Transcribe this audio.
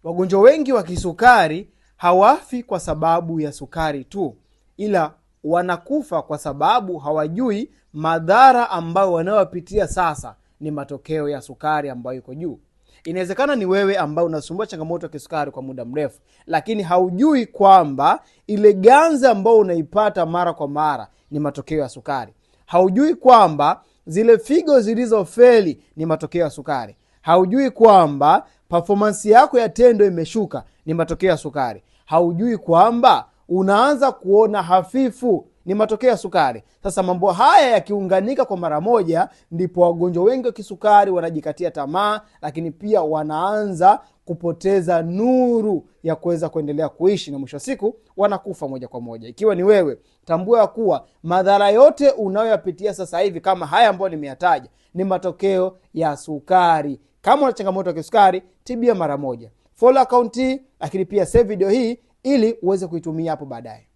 Wagonjwa wengi wa kisukari hawafi kwa sababu ya sukari tu, ila wanakufa kwa sababu hawajui madhara ambayo wanayopitia sasa ni matokeo ya sukari ambayo iko juu. Inawezekana ni wewe ambaye unasumbua changamoto ya kisukari kwa muda mrefu, lakini haujui kwamba ile ganzi ambayo unaipata mara kwa mara ni matokeo ya sukari. Haujui kwamba zile figo zilizofeli ni matokeo ya sukari. Haujui kwamba performance yako ya tendo imeshuka ni matokeo ya sukari. Haujui kwamba unaanza kuona hafifu ni matokeo ya sukari. Sasa mambo haya yakiunganika kwa mara moja, ndipo wagonjwa wengi wa kisukari wanajikatia tamaa, lakini pia wanaanza kupoteza nuru ya kuweza kuendelea kuishi, na mwisho siku wanakufa moja kwa moja. Ikiwa ni wewe, tambua kuwa madhara yote unayoyapitia sasa hivi kama haya ambayo nimeyataja ni matokeo ya sukari. Kama una changamoto ya kisukari, tibia mara moja. Follow account hii, lakini pia save video hii ili uweze kuitumia hapo baadaye.